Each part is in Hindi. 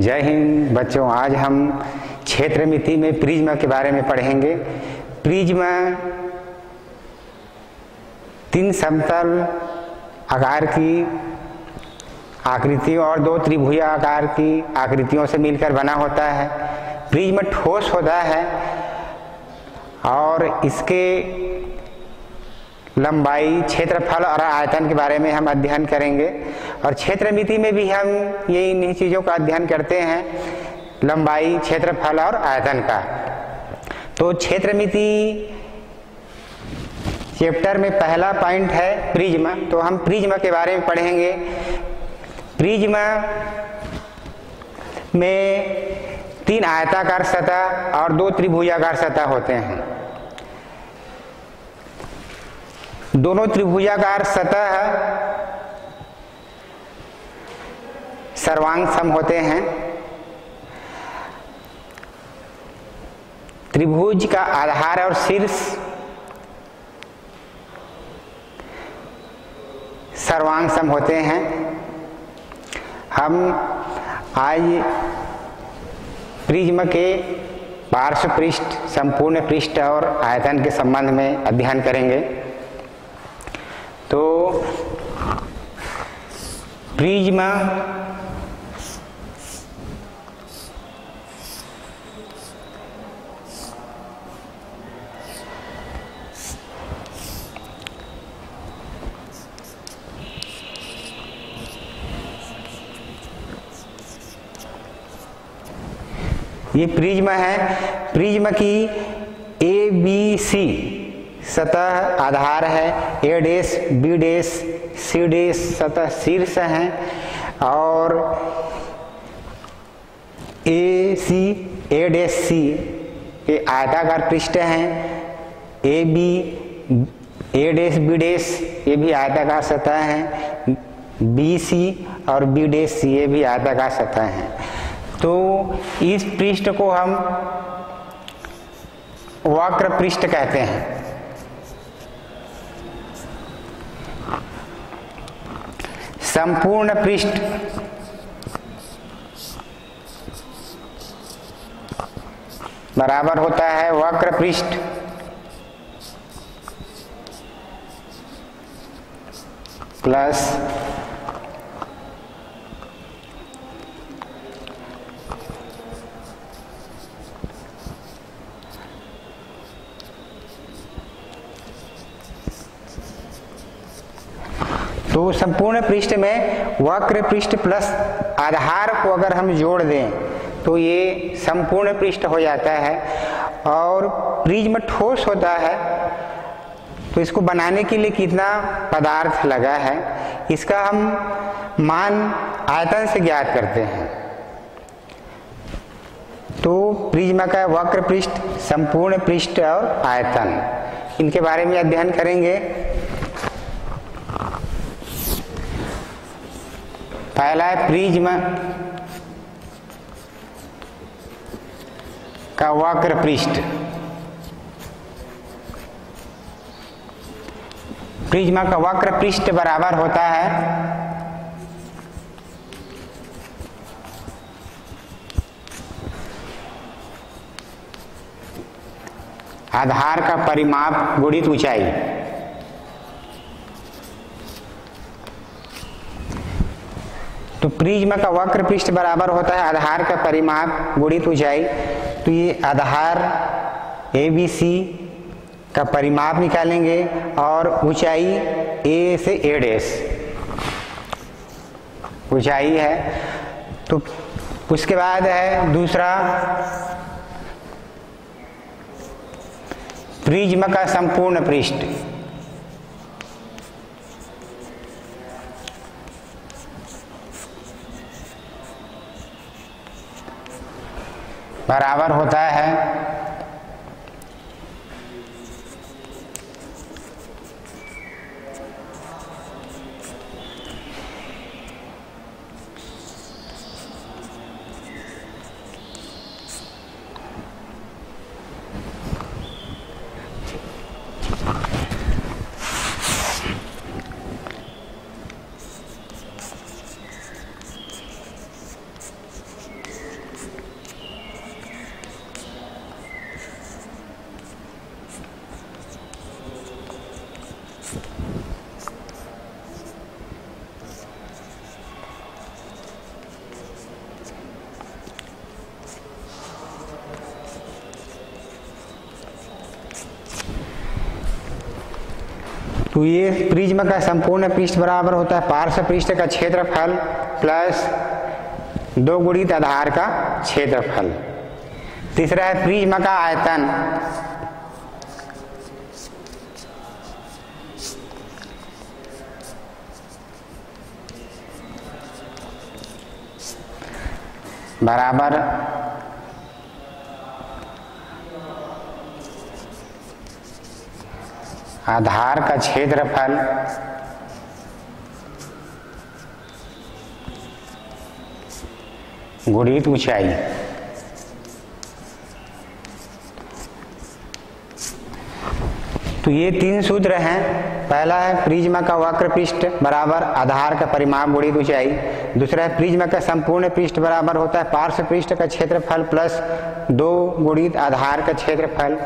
जय हिंद बच्चों, आज हम क्षेत्रमिति में प्रिज्म के बारे में पढ़ेंगे। प्रिज्म 3 समतल आकार की आकृतियों और 2 त्रिभुज आकार की आकृतियों से मिलकर बना होता है। प्रिज्म ठोस होता है और इसके लंबाई, क्षेत्रफल और आयतन के बारे में हम अध्ययन करेंगे। और क्षेत्रमिति में भी हम ये इन्हीं चीज़ों का अध्ययन करते हैं, लंबाई, क्षेत्रफल और आयतन का। तो क्षेत्रमिति चैप्टर में पहला पॉइंट है प्रिज्म। तो हम प्रिज्म के बारे में पढ़ेंगे। प्रिज्म में 3 आयताकार सतह और 2 त्रिभुजाकार सतह होते हैं। दोनों त्रिभुजाकार सतह सर्वांग सम होते हैं। त्रिभुज का आधार और शीर्ष सर्वांग सम होते हैं। हम आज प्रिज्म के पार्श्व पृष्ठ, संपूर्ण पृष्ठ और आयतन के संबंध में अध्ययन करेंगे। तो प्रिज्म ये प्रिज्म है। प्रिज्म की ABC सतह आधार है, A dash, B dash, C dash सतह शीर्ष है और A डैश C के आयताकार पृष्ठ हैं। A डैश, B डैश ये भी आयताकार सतह हैं। BC और B डैश C ये भी आयताकार सतह हैं। तो इस पृष्ठ को हम वक्र पृष्ठ कहते हैं। संपूर्ण पृष्ठ बराबर होता है वक्र पृष्ठ प्लस तो संपूर्ण पृष्ठ में वक्र पृष्ठ प्लस आधार को अगर हम जोड़ दें तो ये संपूर्ण पृष्ठ हो जाता है। और प्रिज्म ठोस होता है तो इसको बनाने के लिए कितना पदार्थ लगा है इसका हम मान आयतन से ज्ञात करते हैं। तो प्रिज्म का वक्र पृष्ठ, संपूर्ण पृष्ठ और आयतन, इनके बारे में अध्ययन करेंगे। पहला है प्रिज्म का वक्र पृष्ठ। प्रिज्म का वक्र पृष्ठ बराबर होता है आधार का परिमाप गुणित ऊंचाई। तो प्रिज्म का वक्र पृष्ठ बराबर होता है आधार का परिमाप गुणित ऊंचाई। तो ये आधार ABC का परिमाप निकालेंगे और ऊंचाई A से A डैश ऊंचाई है। तो उसके बाद है दूसरा प्रिज्म का संपूर्ण पृष्ठ। बराबर होता है तो ये प्रिज्म का संपूर्ण पृष्ठ बराबर होता है पार्श्व पृष्ठ का क्षेत्रफल प्लस 2 गुणित आधार का क्षेत्रफल। तीसरा है प्रिज्म का आयतन, बराबर आधार का क्षेत्रफल गुणित ऊंचाई। तो ये 3 सूत्र हैं। पहला है प्रिज्म का वक्र पृष्ठ बराबर आधार का परिमाप गुणित ऊंचाई। दूसरा है प्रिज्म का संपूर्ण पृष्ठ बराबर होता है पार्श्व पृष्ठ का क्षेत्रफल प्लस 2 गुणित आधार का क्षेत्रफल।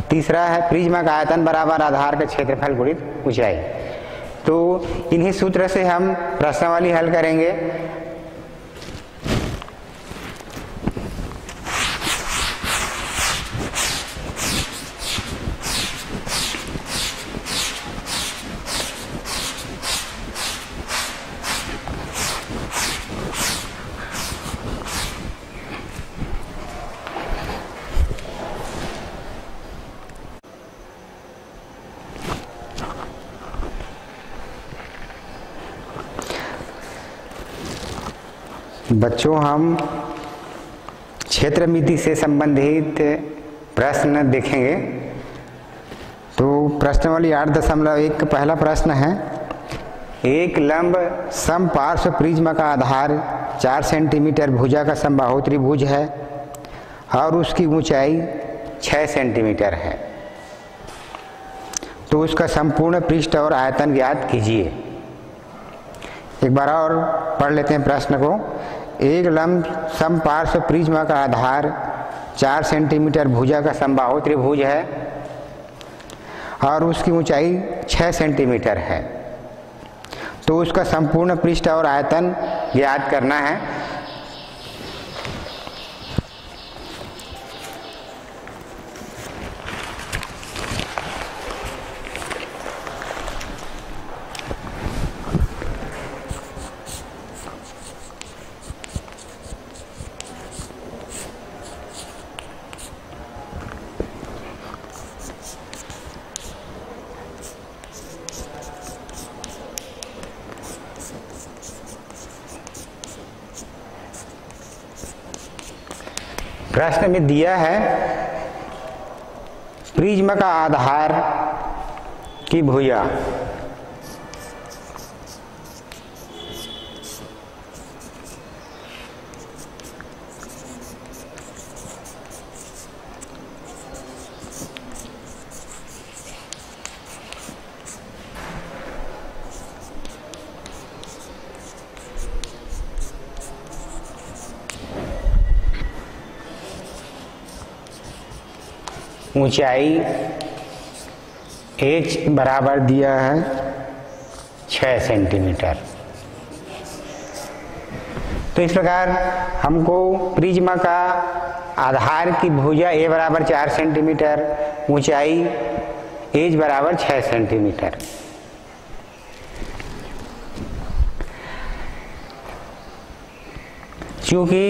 तीसरा है प्रिज्म का आयतन बराबर आधार का क्षेत्रफल गुणित ऊंचाई। तो इन्हीं सूत्र से हम प्रश्नावली हल करेंगे। बच्चों, हम क्षेत्रमिति से संबंधित प्रश्न देखेंगे। तो प्रश्नावली 8.1 का पहला प्रश्न है, एक लंब समपार्श्व प्रिज्म का आधार 4 सेंटीमीटर भुजा का समबाहु त्रिभुज है और उसकी ऊंचाई 6 सेंटीमीटर है। तो उसका संपूर्ण पृष्ठ और आयतन ज्ञात कीजिए। एक बार और पढ़ लेते हैं प्रश्न को। एक लंब समपार्श्व प्रिज्म का आधार 4 सेंटीमीटर भुजा का समबाहु त्रिभुज है और उसकी ऊंचाई 6 सेंटीमीटर है। तो उसका संपूर्ण पृष्ठ और आयतन ज्ञात करना है। प्रश्न में दिया है प्रिज्म का आधार की भुजा ऊंचाई h बराबर दिया है 6 सेंटीमीटर। तो इस प्रकार हमको प्रिज्म का आधार की भुजा a बराबर 4 सेंटीमीटर, ऊंचाई h बराबर 6 सेंटीमीटर। क्योंकि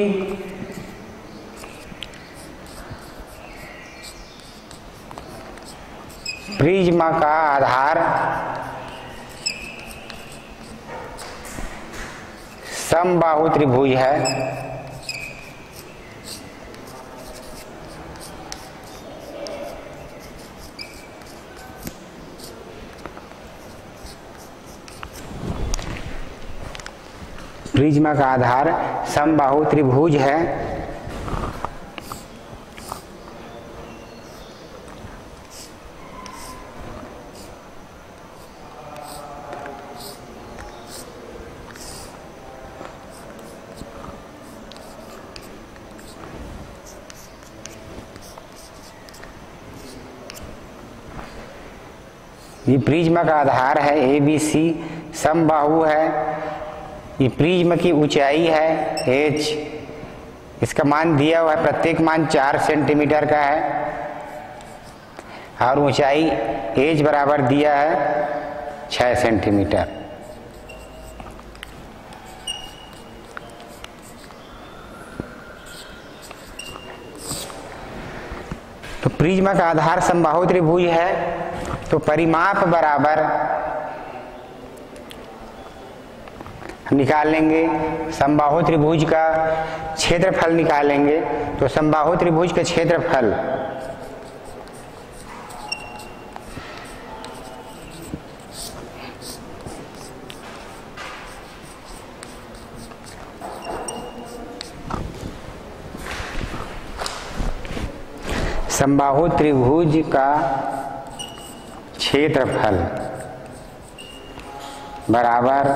प्रिज्म का आधार समबाहु त्रिभुज है प्रिज्म का आधार समबाहु त्रिभुज है ये प्रिज्म का आधार है ABC, समबाहु है। ये प्रिज्म की ऊंचाई है h, इसका मान दिया हुआ है, प्रत्येक मान 4 सेंटीमीटर का है और ऊंचाई h बराबर दिया है 6 सेंटीमीटर। तो प्रिज्म का आधार समबाहु त्रिभुज है, तो परिमाप बराबर हम निकाल लेंगे समबाहु त्रिभुज का क्षेत्रफल निकालेंगे। तो समबाहु त्रिभुज का क्षेत्रफल समबाहु त्रिभुज का क्षेत्रफल बराबर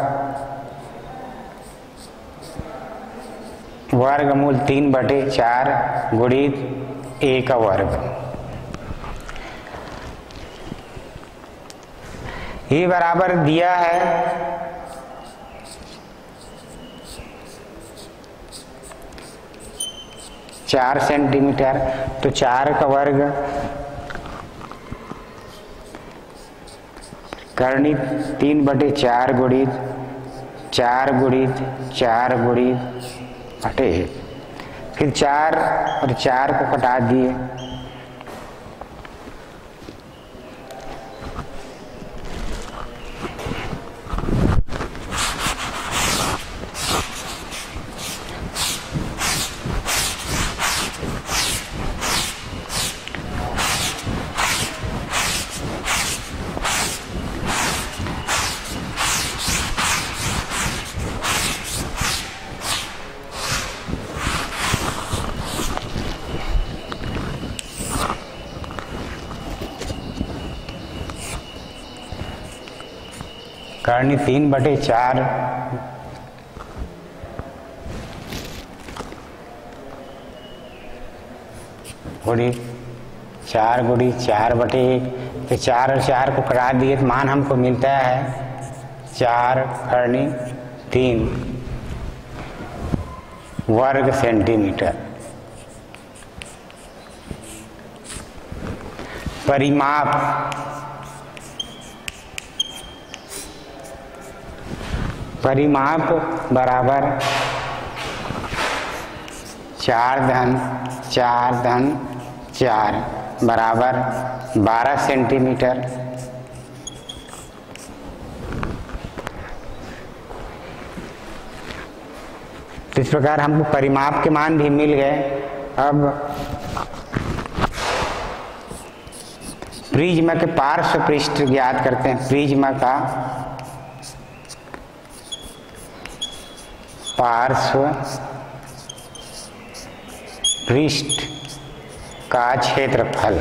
वर्गमूल 3/4 गुणित a का वर्ग। ये बराबर दिया है 4 सेंटीमीटर। तो 4 का वर्ग करणी 3/4 गुणित 4 गुणित 4 गुणित बटे, फिर 4 और 4 को घटा दिए, करनी 3/4 गुणित 4 गुणित 4/1। तो 4 और 4 को कटा दिए तो मान हमको मिलता है 4 करनी 3 वर्ग सेंटीमीटर। परिमाप बराबर 4×4×4 बराबर 12 सेंटीमीटर। तो इस प्रकार हमको परिमाप के मान भी मिल गए। अब प्रिज्म के पार्श्व पृष्ठ ज्ञात करते हैं। प्रिज्म का पार्श्व पृष्ठ का क्षेत्रफल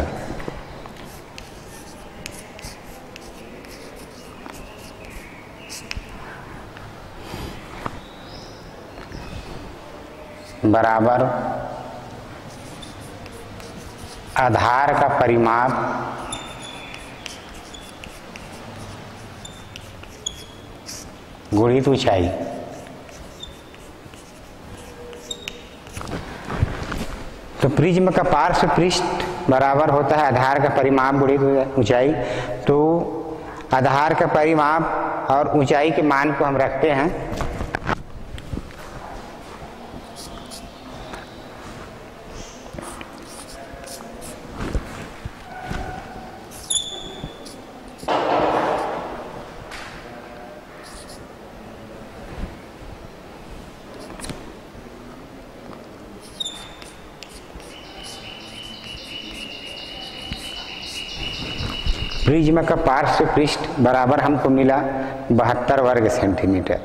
बराबर आधार का परिमाप गुणित ऊंचाई। तो प्रिज्म का पार्श्व पृष्ठ बराबर होता है आधार का परिमाप गुणित ऊंचाई। तो आधार का परिमाप और ऊंचाई के मान को हम रखते हैं। प्रिज्म का पार्श्व पृष्ठ बराबर हमको मिला 72 वर्ग सेंटीमीटर।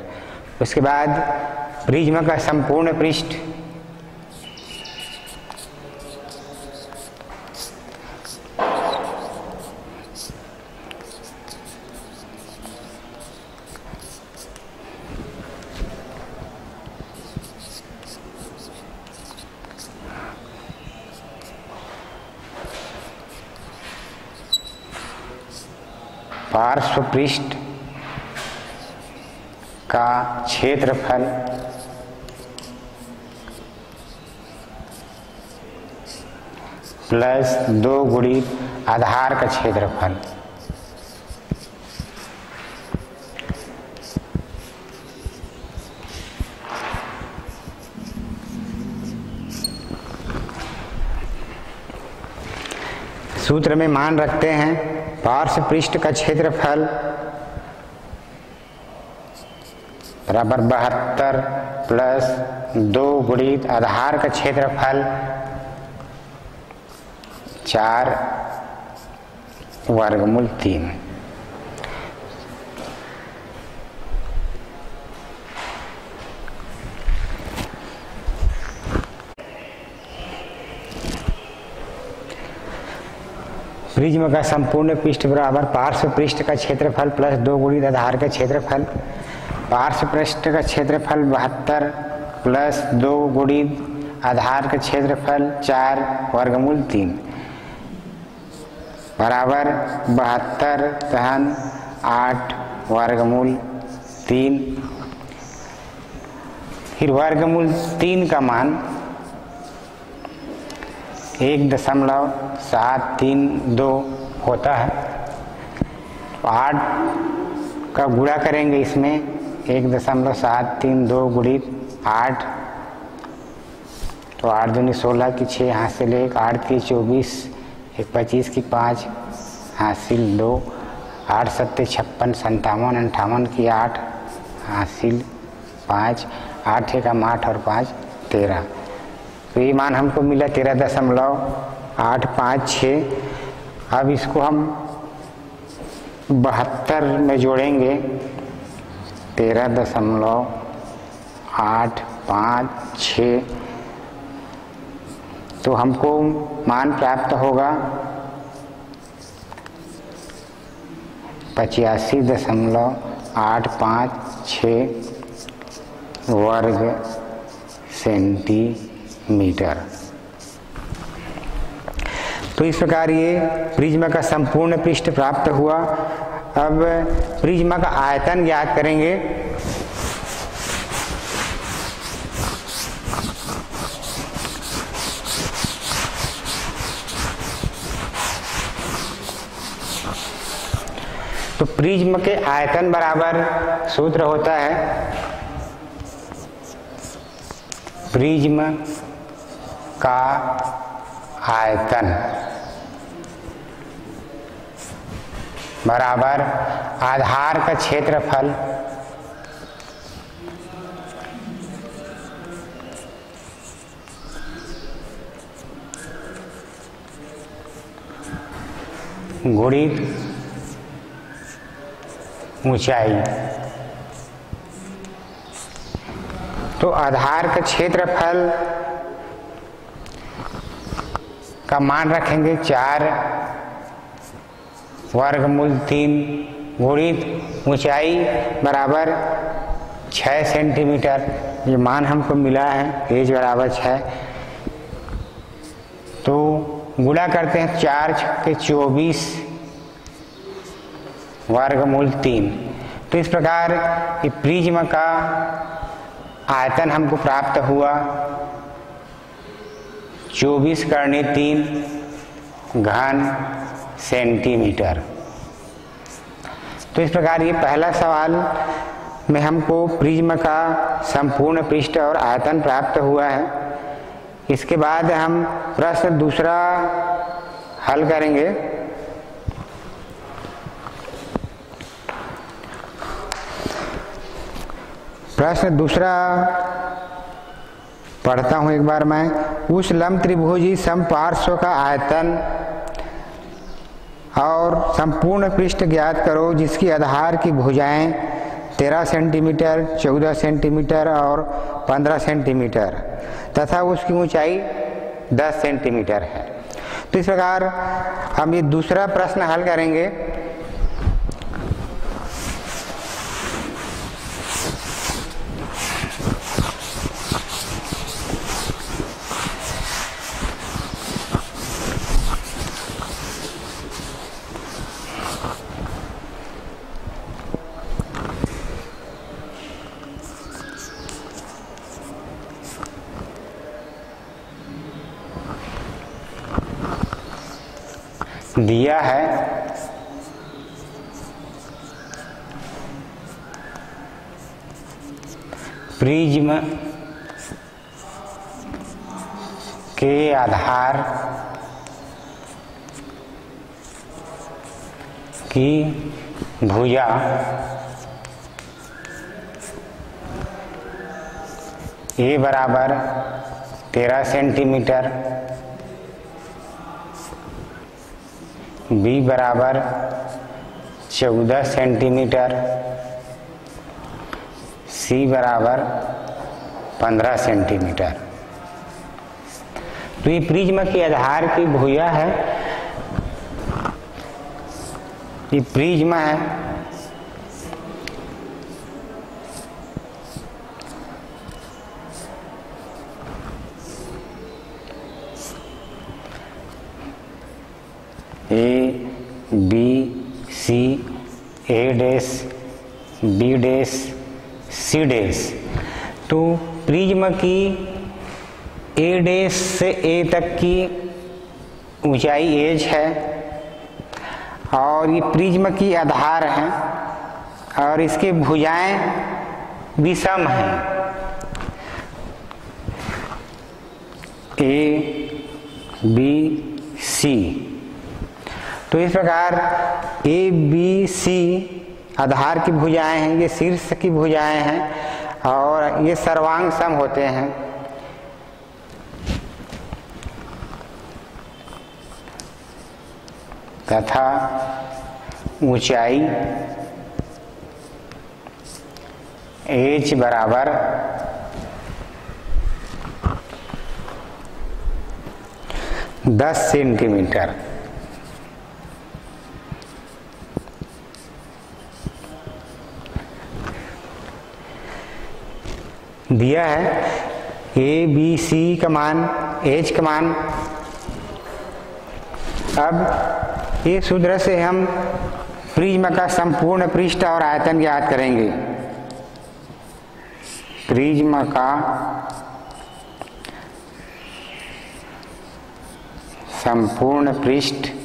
उसके बाद प्रिज्म का संपूर्ण पृष्ठ पार्श्व पृष्ठ का क्षेत्रफल प्लस 2 गुणित आधार का क्षेत्रफल सूत्र में मान रखते हैं पार्श्व पृष्ठ का क्षेत्रफल बराबर 72 प्लस 2 गुणित आधार का क्षेत्रफल 4 वर्गमूल 3। प्रिज्म का संपूर्ण पृष्ठ बराबर पार्श्व पृष्ठ का क्षेत्रफल प्लस 2 गुणित आधार का क्षेत्रफल। पार्श्व पृष्ठ का क्षेत्रफल 72 प्लस 2 गुणित आधार का क्षेत्रफल 4 वर्गमूल 3 बराबर 72 तहन 8 वर्गमूल 3। फिर वर्गमूल 3 का मान 1.732 होता है। 8 का गुणा करेंगे इसमें 1.732 गुणित 8 तो 8 दूनी 16 की 6 हासिल 1, 8 की 24, 1 25 की 5 हासिल 2, 8 7 56 57 58 की 8 हासिल 5, 8 एकम 8 और 5 13। तो ये मान हमको मिला 13.856। अब इसको हम 72 में जोड़ेंगे 13.856 तो हमको मान प्राप्त होगा 85.856 वर्ग सेंटीमीटर। तो इस प्रकार ये प्रिज्म का संपूर्ण पृष्ठ प्राप्त हुआ। अब प्रिज्म का आयतन ज्ञात करेंगे। तो प्रिज्म के आयतन बराबर सूत्र होता है प्रिज्म का आयतन बराबर आधार का क्षेत्रफल गुणित ऊंचाई। तो आधार का क्षेत्रफल का मान रखेंगे 4 वर्गमूल 3 गुणित ऊंचाई बराबर 6 सेंटीमीटर। ये मान हमको मिला है एज बराबर 6। तो गुणा करते हैं 4 छक्के 24 वर्गमूल 3। तो इस प्रकार ये प्रिज्म का आयतन हमको प्राप्त हुआ 24 करने 3 घन सेंटीमीटर। तो इस प्रकार ये पहला सवाल में हमको प्रिज्म का संपूर्ण पृष्ठ और आयतन प्राप्त हुआ है। इसके बाद हम प्रश्न दूसरा हल करेंगे। प्रश्न दूसरा पढ़ता हूं एक बार मैं। उस लंब त्रिभुजी समपार्श्व का आयतन और संपूर्ण पृष्ठ ज्ञात करो जिसकी आधार की भुजाएं 13 सेंटीमीटर, 14 सेंटीमीटर और 15 सेंटीमीटर तथा उसकी ऊंचाई 10 सेंटीमीटर है। तो इस प्रकार हम ये दूसरा प्रश्न हल करेंगे। दिया है प्रिज्म के आधार की भुजा ए बराबर 13 सेंटीमीटर, बी बराबर 14 सेंटीमीटर, सी बराबर 15 सेंटीमीटर। तो ये प्रिज्म के आधार की भुजा है, ये प्रिज्म है। A B C, A dash B dash C dash. तो प्रिज्म की ए डैश से ए तक की ऊंचाई एज है और ये प्रिज्म की आधार है और इसकी भुजाएं विषम हैं। A B C. तो इस प्रकार ए बी सी आधार की भुजाएं हैं, ये शीर्ष की भुजाएं हैं और ये सर्वांग सम होते हैं। तथा ऊंचाई एच बराबर 10 सेंटीमीटर। दिया है ए बी सी का मान, एच का मान। अब इस सूत्र से हम प्रिज्म का संपूर्ण पृष्ठ और आयतन ज्ञात करेंगे। प्रिज्म का संपूर्ण पृष्ठ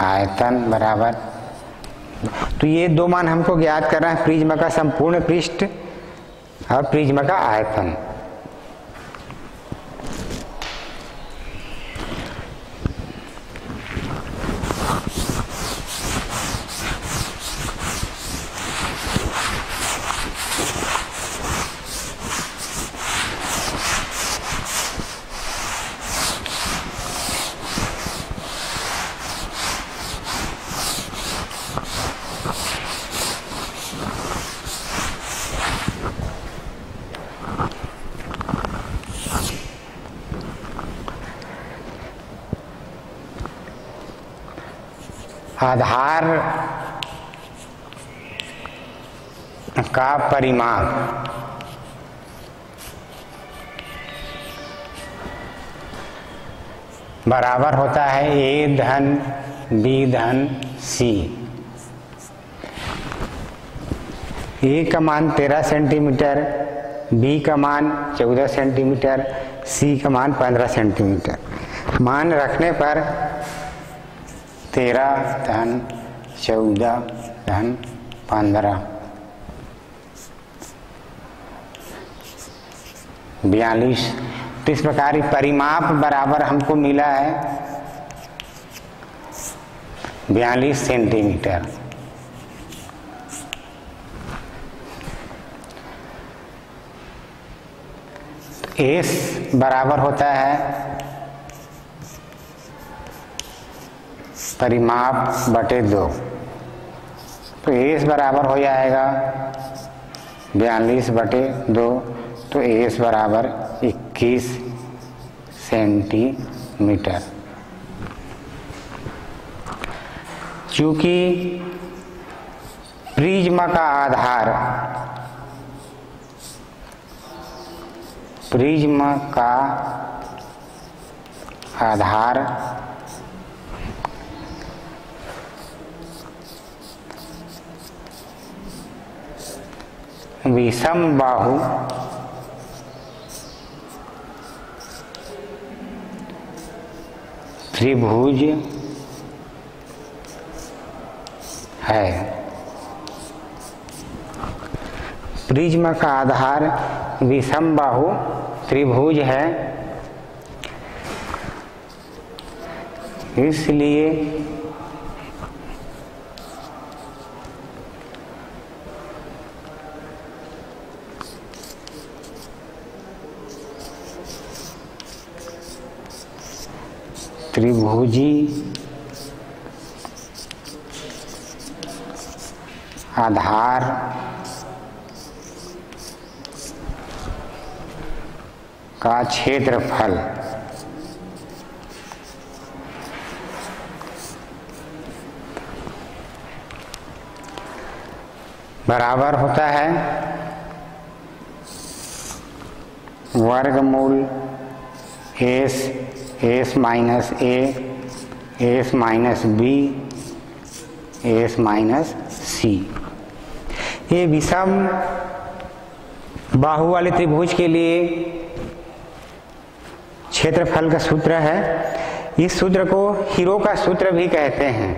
आयतन बराबर, तो ये दो मान हमको ज्ञात करना है, प्रिज्म का संपूर्ण पृष्ठ और प्रिज्म का आयतन। आधार का परिमाप बराबर होता है ए धन बी धन सी। ए का मान 13 सेंटीमीटर, बी का मान 14 सेंटीमीटर, सी का मान 15 सेंटीमीटर। मान रखने पर 13 धन 14 धन 15 42। तो इस प्रकार परिमाप बराबर हमको मिला है 42 सेंटीमीटर। एस बराबर होता है परिमाप बटे 2। तो एस बराबर हो जाएगा 42 बटे 2, तो एस बराबर 21 सेंटीमीटर। चूंकि प्रिज्म का आधार, प्रिज्म का आधार विषम बाहु त्रिभुज है, प्रिज्म का आधार विषमबाहु त्रिभुज है, इसलिए त्रिभुजी आधार का क्षेत्रफल बराबर होता है वर्गमूल S minus A, S minus B, S minus C. ये विषम बाहु वाले त्रिभुज के लिए क्षेत्रफल का सूत्र है। इस सूत्र को हीरो का सूत्र भी कहते हैं।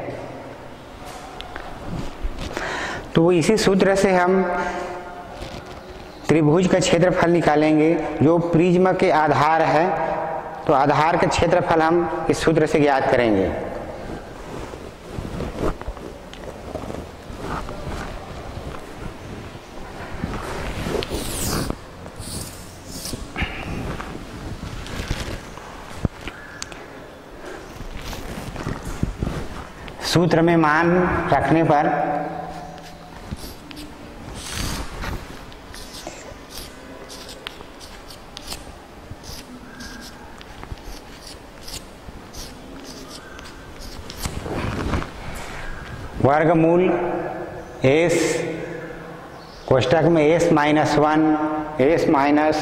तो इसी सूत्र से हम त्रिभुज का क्षेत्रफल निकालेंगे जो प्रिज्म के आधार है। तो आधार का क्षेत्रफल हम इस सूत्र से ज्ञात करेंगे। सूत्र में मान रखने पर वर्गमूल एस कोष्ठक में S minus 1, S minus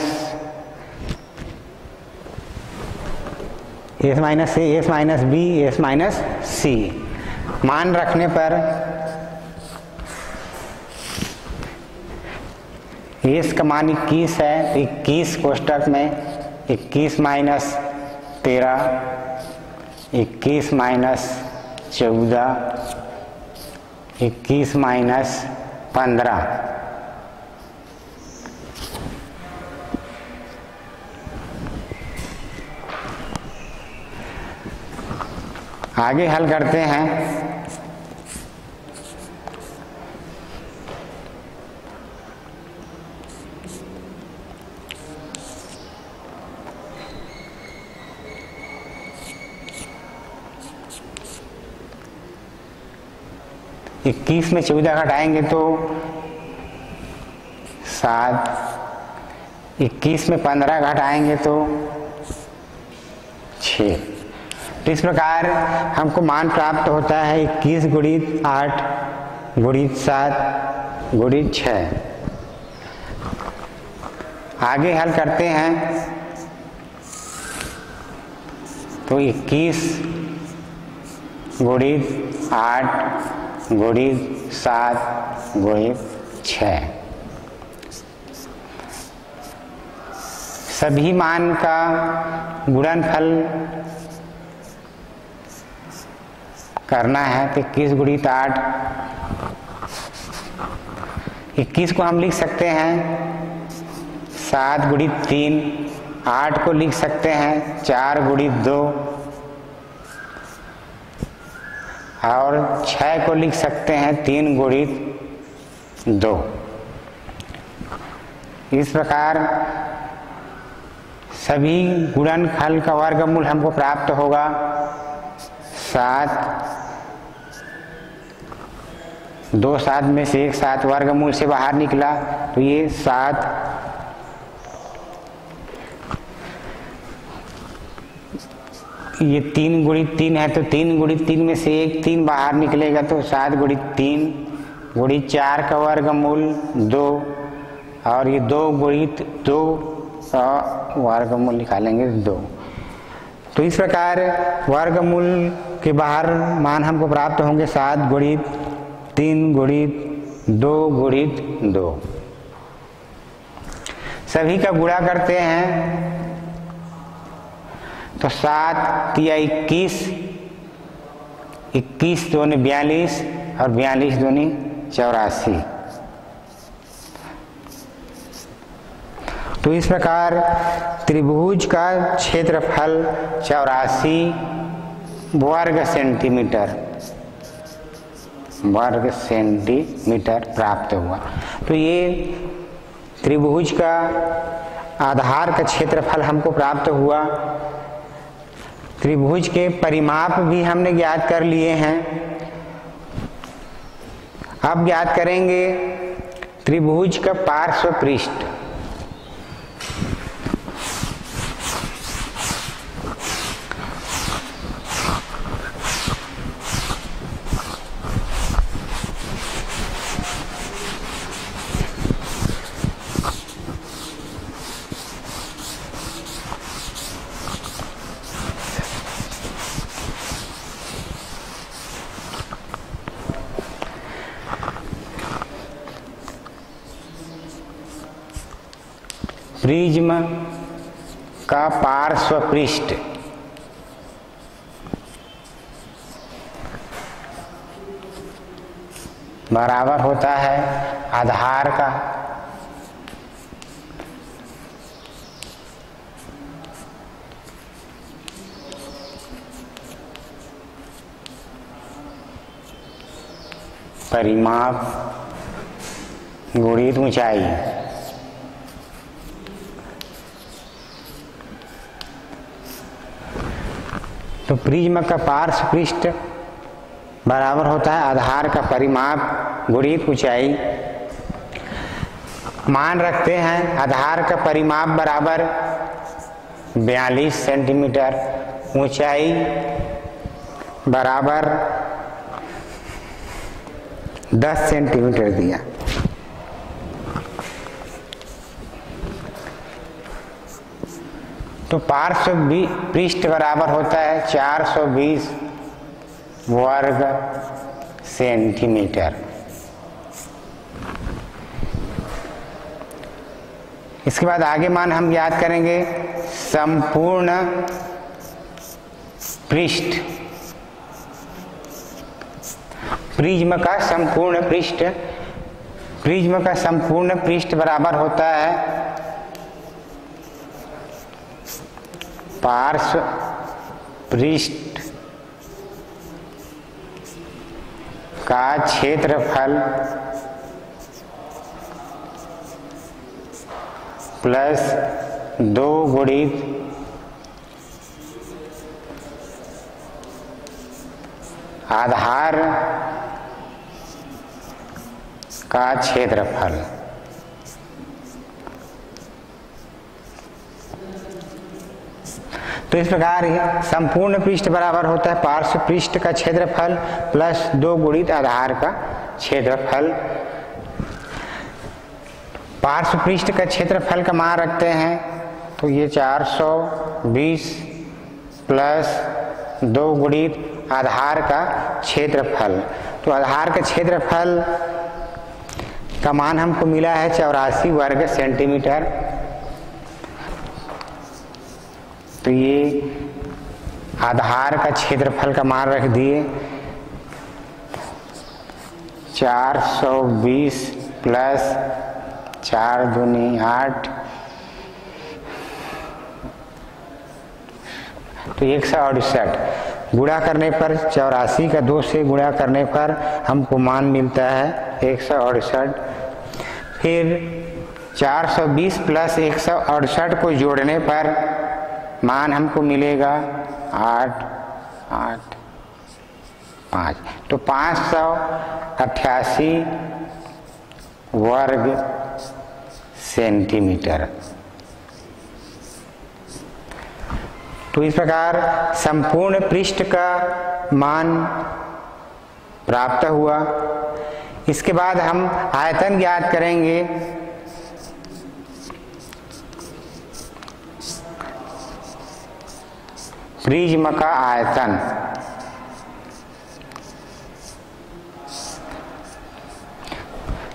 A, S minus B, S minus C मान रखने पर एस का मान 21 है। 21 कोष्ठक में 21 माइनस 13, 21 माइनस 14, 21 माइनस 15, आगे हल करते हैं। इक्कीस में 14 घटाएंगे तो 7, 21 में 15 घटाएंगे तो 6। तो इस प्रकार हमको मान प्राप्त होता है 21 गुणित 8 गुणित 7 गुणित 6। आगे हल करते हैं तो 21 गुणित 8 गुणित 7 गुणित 6 सभी मान का गुणनफल करना है। तो 21 गुणित 8, 21 को हम लिख सकते हैं 7 गुणित 3, 8 को लिख सकते हैं 4 गुणित 2 और 6 को लिख सकते हैं 3 गुणित 2। इस प्रकार सभी गुणनफल का वर्गमूल हमको प्राप्त होगा 7, 2 7 में से 1 7 वर्गमूल से बाहर निकला तो ये 7, ये 3 गुणित 3 है तो 3 गुणित 3 में से 1 3 बाहर निकलेगा तो 7 गुणित 3 गुणित 4 का वर्गमूल 2 और ये 2 गुणित 2 का वर्गमूल निकालेंगे 2। तो इस प्रकार वर्गमूल के बाहर मान हमको प्राप्त होंगे 7 गुणित 3 गुणित 2 गुणित 2। सभी का गुणा करते हैं तो 7 या 21, 21 दूनी 42 और 42 दूनी 84। तो इस प्रकार त्रिभुज का क्षेत्रफल 84 वर्ग सेंटीमीटर प्राप्त हुआ। तो ये त्रिभुज का आधार का क्षेत्रफल हमको प्राप्त हुआ। त्रिभुज के परिमाप भी हमने ज्ञात कर लिए हैं। अब ज्ञात करेंगे त्रिभुज का पार्श्व पृष्ठ। प्रिज्म का पार्श्व पृष्ठ बराबर होता है आधार का परिमाप गुणित ऊंचाई। तो प्रिज्म का पार्श्व पृष्ठ बराबर होता है आधार का परिमाप गुणित ऊंचाई। मान रखते हैं आधार का परिमाप बराबर 42 सेंटीमीटर, ऊंचाई बराबर 10 सेंटीमीटर दिया। तो पार्श्व पृष्ठ बराबर होता है 420 वर्ग सेंटीमीटर। इसके बाद आगे मान हम याद करेंगे संपूर्ण पृष्ठ। प्रिज्म का संपूर्ण पृष्ठ बराबर होता है पार्श्व पृष्ठ का क्षेत्रफल प्लस 2 गुणित आधार का क्षेत्रफल। तो इस प्रकार संपूर्ण पृष्ठ बराबर होता है पार्श्व पृष्ठ का क्षेत्रफल प्लस 2 गुणित आधार का क्षेत्रफल। पार्श्व पृष्ठ का क्षेत्रफल का मान रखते हैं तो ये 420 प्लस 2 गुणित आधार का क्षेत्रफल। तो आधार का क्षेत्रफल का मान हमको मिला है 84 वर्ग सेंटीमीटर। तो ये आधार का क्षेत्रफल का मान रख दिए 420 प्लस 4 दूनी 8, तो 168 गुणा करने पर 84 का 2 से गुणा करने पर हमको मान मिलता है 168। फिर 420 प्लस 168 को जोड़ने पर मान हमको मिलेगा 8, 8, 5, तो 588 वर्ग सेंटीमीटर। तो इस प्रकार संपूर्ण पृष्ठ का मान प्राप्त हुआ। इसके बाद हम आयतन ज्ञात करेंगे। प्रिज्म का आयतन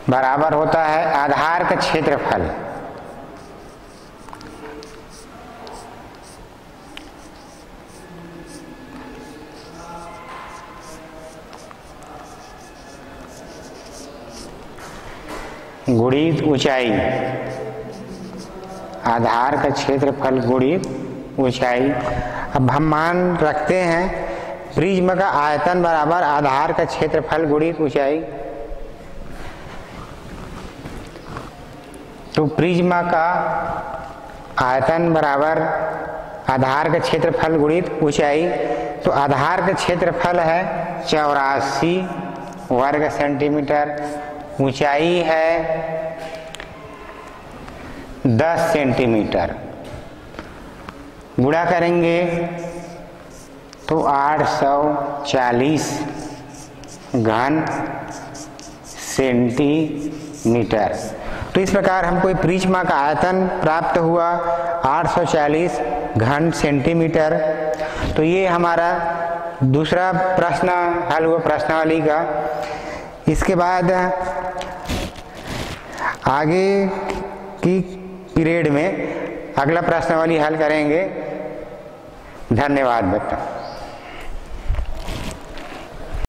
बराबर होता है आधार का क्षेत्रफल गुणित ऊंचाई। आधार का क्षेत्रफल गुणित ऊंचाई। अब हम मान रखते हैं प्रिज्म का आयतन बराबर आधार का क्षेत्रफल गुणित ऊंचाई। तो प्रिज्म का आयतन बराबर आधार का क्षेत्रफल गुणित ऊंचाई। तो आधार का क्षेत्रफल है 84 वर्ग सेंटीमीटर, ऊंचाई है 10 सेंटीमीटर। गुणा करेंगे तो 840 घन सेंटीमीटर। तो इस प्रकार हमको प्रिज्मा का आयतन प्राप्त हुआ 840 घन सेंटीमीटर। तो ये हमारा दूसरा प्रश्न हल हुआ प्रश्नावली का। इसके बाद आगे की पीरियड में अगला प्रश्नावली हल करेंगे। धन्यवाद बच्चों।